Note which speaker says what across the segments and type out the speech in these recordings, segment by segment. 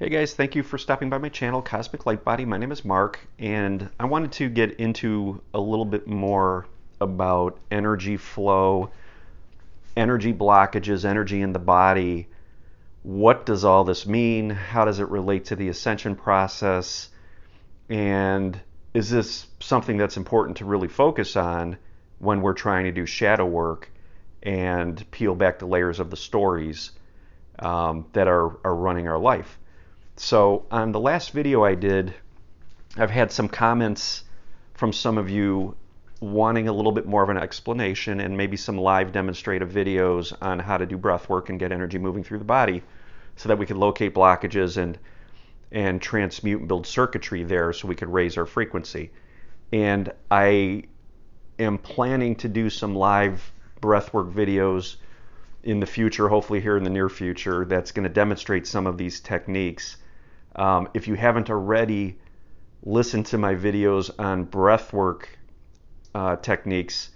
Speaker 1: Hey guys, thank you for stopping by my channel, Cosmic Light Body. My name is Mark, and I wanted to get into a little bit more about energy flow, energy blockages, energy in the body. What does all this mean? How does it relate to the ascension process? And is this something that's important to really focus on when we're trying to do shadow work and peel back the layers of the stories that are running our life? So on the last video I did, I've had some comments from some of you wanting a little bit more of an explanation and maybe some live demonstrative videos on how to do breath work and get energy moving through the body so that we could locate blockages and transmute and build circuitry there so we could raise our frequency. And I am planning to do some live breathwork videos in the future, hopefully here in the near future, that's going to demonstrate some of these techniques. If you haven't already listened to my videos on breathwork techniques,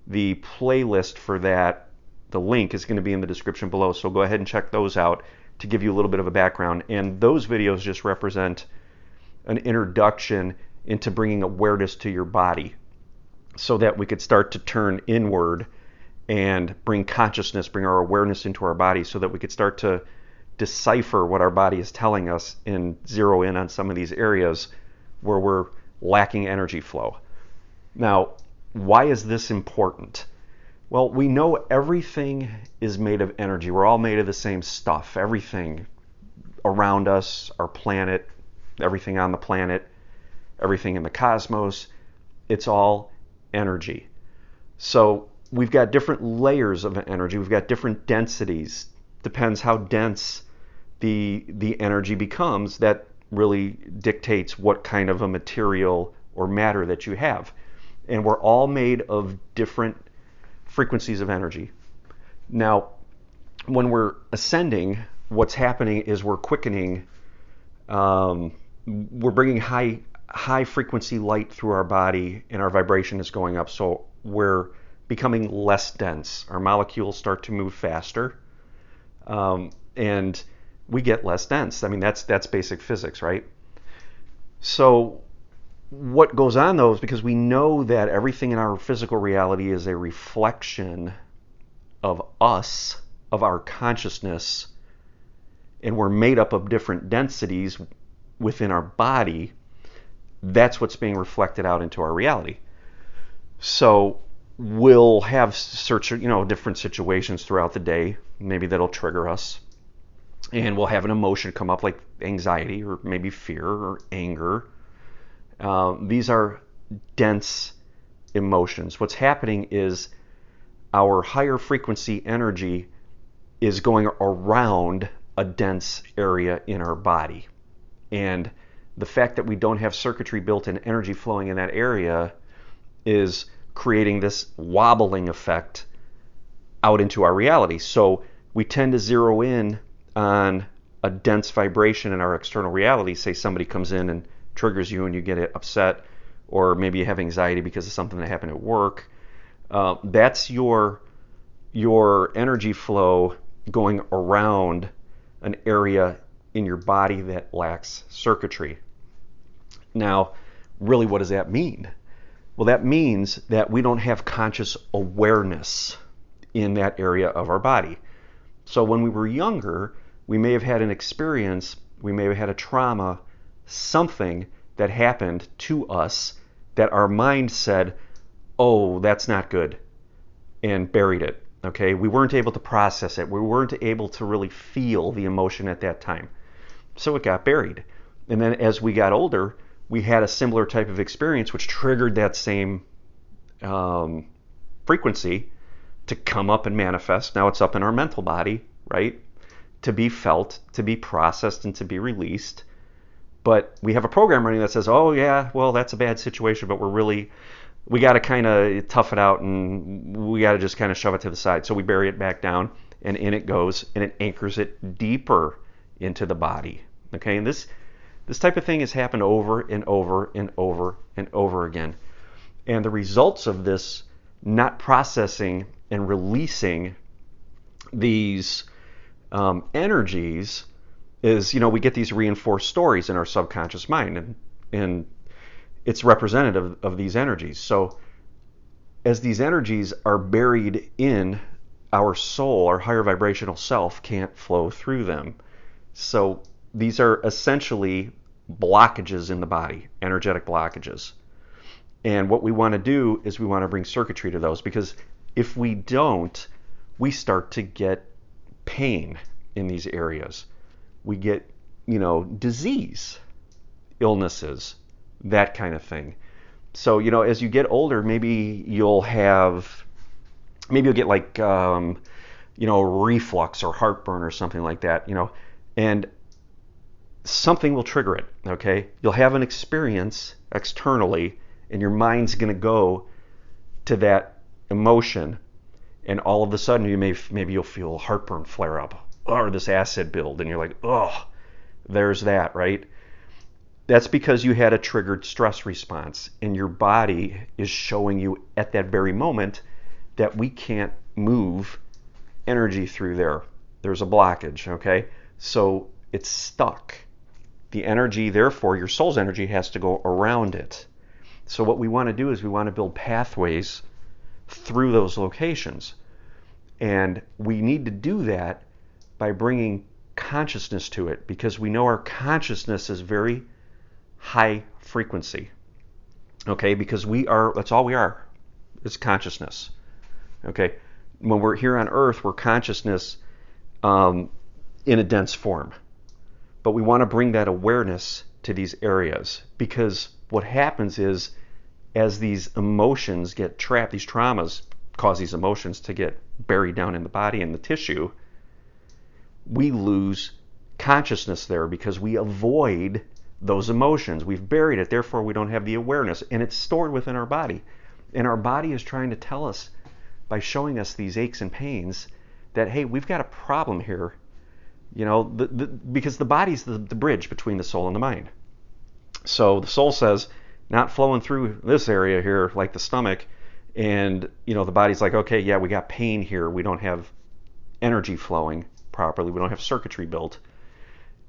Speaker 1: the playlist for that, the link is going to be in the description below, so go ahead and check those out to give you a little bit of a background. And those videos just represent an introduction into bringing awareness to your body so that we could start to turn inward and bring consciousness, bring our awareness into our body so that we could start to decipher what our body is telling us and zero in on some of these areas where we're lacking energy flow. Now, why is this important? Well, we know everything is made of energy. We're all made of the same stuff. Everything around us, our planet, everything on the planet, everything in the cosmos, it's all energy. So we've got different layers of energy. We've got different densities. Depends how dense the energy becomes. That really dictates what kind of a material or matter that you have. And we're all made of different frequencies of energy. Now, when we're ascending, what's happening is we're quickening, we're bringing high frequency light through our body, and our vibration is going up. So we're becoming less dense. Our molecules start to move faster, and we get less dense. I mean, that's basic physics, right? So what goes on though is because we know that everything in our physical reality is a reflection of us, of our consciousness, and we're made up of different densities within our body. That's what's being reflected out into our reality. So we'll have different situations throughout the day, maybe that'll trigger us, and we'll have an emotion come up like anxiety or maybe fear or anger. These are dense emotions. What's happening is our higher frequency energy is going around a dense area in our body, and the fact that we don't have circuitry built and energy flowing in that area is creating this wobbling effect out into our reality. So we tend to zero in on a dense vibration in our external reality. Say somebody comes in and triggers you and you get upset, or maybe you have anxiety because of something that happened at work. That's your energy flow going around an area in your body that lacks circuitry. Now, really, what does that mean? Well, that means that we don't have conscious awareness in that area of our body. So when we were younger, we may have had an experience, we may have had a trauma, something that happened to us that our mind said, oh, that's not good, and buried it. Okay, we weren't able to process it. We weren't able to really feel the emotion at that time. So it got buried. And then as we got older, we had a similar type of experience which triggered that same frequency to come up and manifest. Now it's up in our mental body, right? To be felt, to be processed, and to be released. But we have a program running that says, oh yeah, well, that's a bad situation, but we got to kind of tough it out, and we got to just kind of shove it to the side. So we bury it back down, and in it goes, and it anchors it deeper into the body. Okay, and this type of thing has happened over and over and over and over again. And the results of this not processing and releasing these energies is, we get these reinforced stories in our subconscious mind, and it's representative of these energies. So as these energies are buried in our soul, our higher vibrational self can't flow through them. So these are essentially blockages in the body, energetic blockages. And what we want to do is we want to bring circuitry to those, because if we don't, we start to get pain in these areas. We get, disease, illnesses, that kind of thing. So, as you get older, maybe you'll get like, reflux or heartburn or something like that, and something will trigger it, okay? You'll have an experience externally, and your mind's going to go to that emotion, and all of a sudden maybe you'll feel heartburn flare up or this acid build, and you're like, oh, there's that, right? That's because you had a triggered stress response, and your body is showing you at that very moment that we can't move energy through there. There's a blockage, okay? So it's stuck. The energy, therefore, your soul's energy has to go around it. So what we want to do is we want to build pathways through those locations. And we need to do that by bringing consciousness to it, because we know our consciousness is very high frequency. Okay, because that's all we are, is consciousness. Okay, when we're here on Earth, we're consciousness in a dense form. But we want to bring that awareness to these areas, because what happens is, as these emotions get trapped, these traumas cause these emotions to get buried down in the body and the tissue, we lose consciousness there because we avoid those emotions. We've buried it, therefore we don't have the awareness, and it's stored within our body. And our body is trying to tell us, by showing us these aches and pains, that, hey, we've got a problem here. Because the body's the bridge between the soul and the mind. So the soul says, not flowing through this area here, like the stomach, and the body's like, okay, yeah, we got pain here. We don't have energy flowing properly. We don't have circuitry built.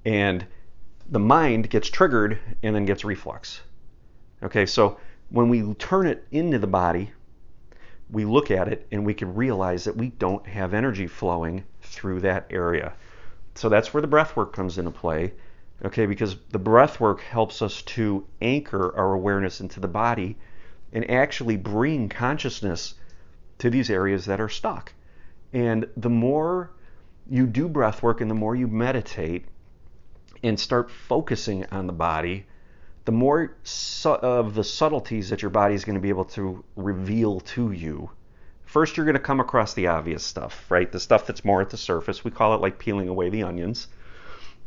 Speaker 1: And the mind gets triggered and then gets reflux. Okay, so when we turn it into the body, we look at it and we can realize that we don't have energy flowing through that area. So that's where the breath work comes into play, okay, because the breath work helps us to anchor our awareness into the body and actually bring consciousness to these areas that are stuck. And the more you do breath work and the more you meditate and start focusing on the body, the more of the subtleties that your body is going to be able to reveal to you. First, you're going to come across the obvious stuff, right? The stuff that's more at the surface. We call it like peeling away the onions.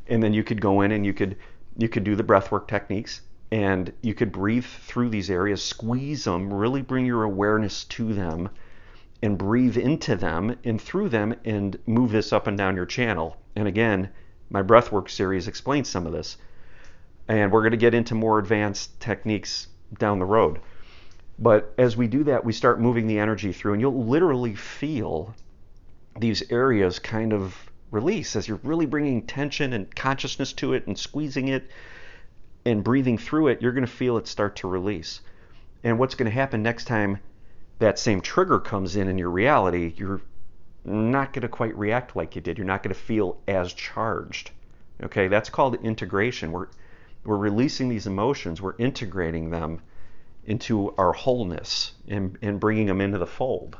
Speaker 1: And then you could go in and you could do the breathwork techniques, and you could breathe through these areas, squeeze them, really bring your awareness to them, and breathe into them and through them, and move this up and down your channel. And again, my breathwork series explains some of this. And we're going to get into more advanced techniques down the road. But as we do that, we start moving the energy through, and you'll literally feel these areas kind of release as you're really bringing tension and consciousness to it and squeezing it and breathing through it. You're going to feel it start to release. And what's going to happen next time that same trigger comes in your reality, you're not going to quite react like you did. You're not going to feel as charged. Okay, that's called integration. We're releasing these emotions. We're integrating them into our wholeness and bringing them into the fold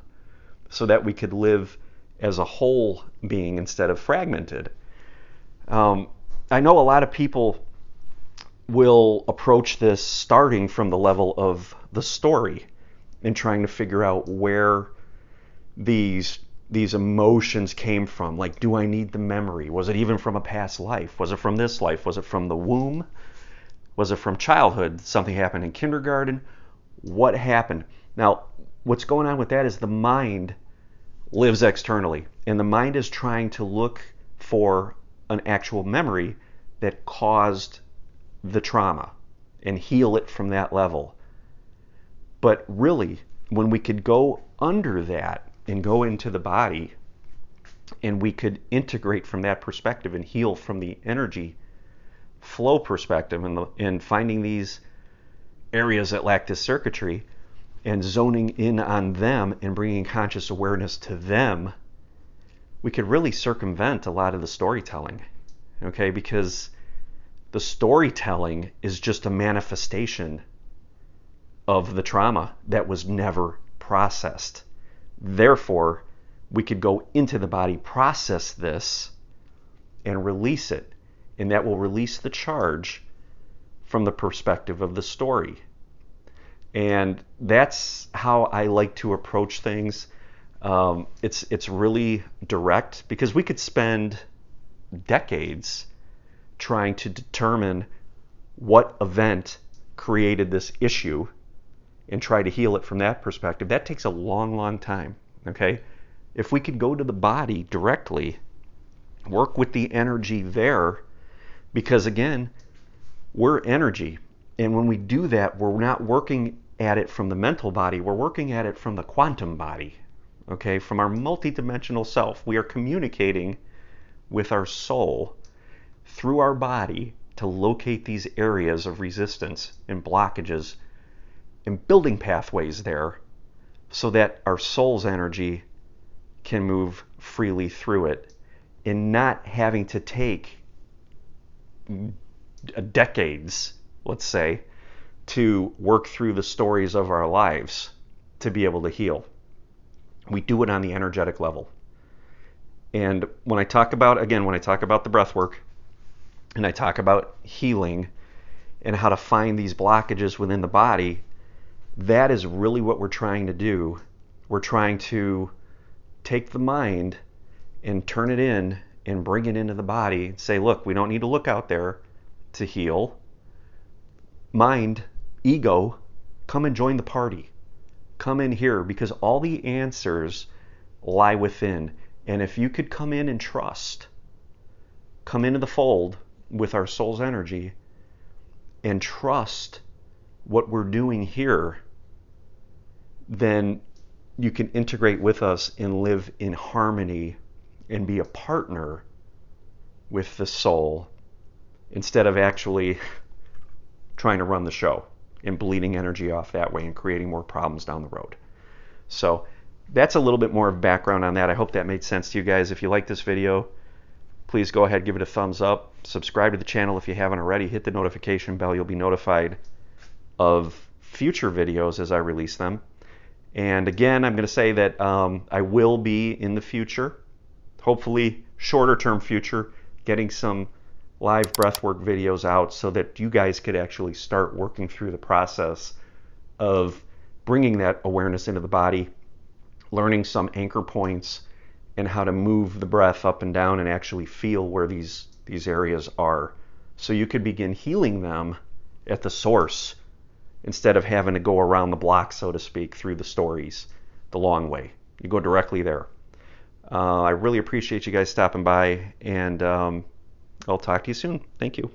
Speaker 1: so that we could live as a whole being instead of fragmented. I know a lot of people will approach this starting from the level of the story and trying to figure out where these emotions came from. Like, do I need the memory? Was it even from a past life? Was it from this life? Was it from the womb? Was it from childhood? Something happened in kindergarten? What happened? Now, what's going on with that is the mind lives externally, and the mind is trying to look for an actual memory that caused the trauma and heal it from that level. But really, when we could go under that and go into the body and we could integrate from that perspective and heal from the energy flow perspective, and finding these areas that lack this circuitry and zoning in on them and bringing conscious awareness to them, we could really circumvent a lot of the storytelling, okay? Because the storytelling is just a manifestation of the trauma that was never processed. Therefore, we could go into the body, process this, and release it. And that will release the charge from the perspective of the story. And that's how I like to approach things. It's really direct, because we could spend decades trying to determine what event created this issue and try to heal it from that perspective. That takes a long, long time, okay? If we could go to the body directly, work with the energy there, because again, we're energy. And when we do that, we're not working at it from the mental body, we're working at it from the quantum body, okay? From our multidimensional self. We are communicating with our soul through our body to locate these areas of resistance and blockages and building pathways there so that our soul's energy can move freely through it, and not having to take decades, let's say, to work through the stories of our lives to be able to heal. We do it on the energetic level. And when I talk about the breath work, and I talk about healing and how to find these blockages within the body, that is really what we're trying to do. We're trying to take the mind and turn it in and bring it into the body and say, look, we don't need to look out there to heal. Mind, ego, come and join the party. Come in here, because all the answers lie within. And if you could come in and trust, come into the fold with our soul's energy and trust what we're doing here, then you can integrate with us and live in harmony and be a partner with the soul, instead of actually trying to run the show and bleeding energy off that way and creating more problems down the road. So that's a little bit more of background on that. I hope that made sense to you guys. If you like this video, please go ahead, give it a thumbs up. Subscribe to the channel if you haven't already. Hit the notification bell. You'll be notified of future videos as I release them. And again, I'm going to say that I will be in the future, hopefully shorter term future, getting some live breathwork videos out so that you guys could actually start working through the process of bringing that awareness into the body, learning some anchor points, and how to move the breath up and down and actually feel where these areas are, so you could begin healing them at the source instead of having to go around the block, so to speak, through the stories the long way. You go directly there. I really appreciate you guys stopping by, and I'll talk to you soon. Thank you.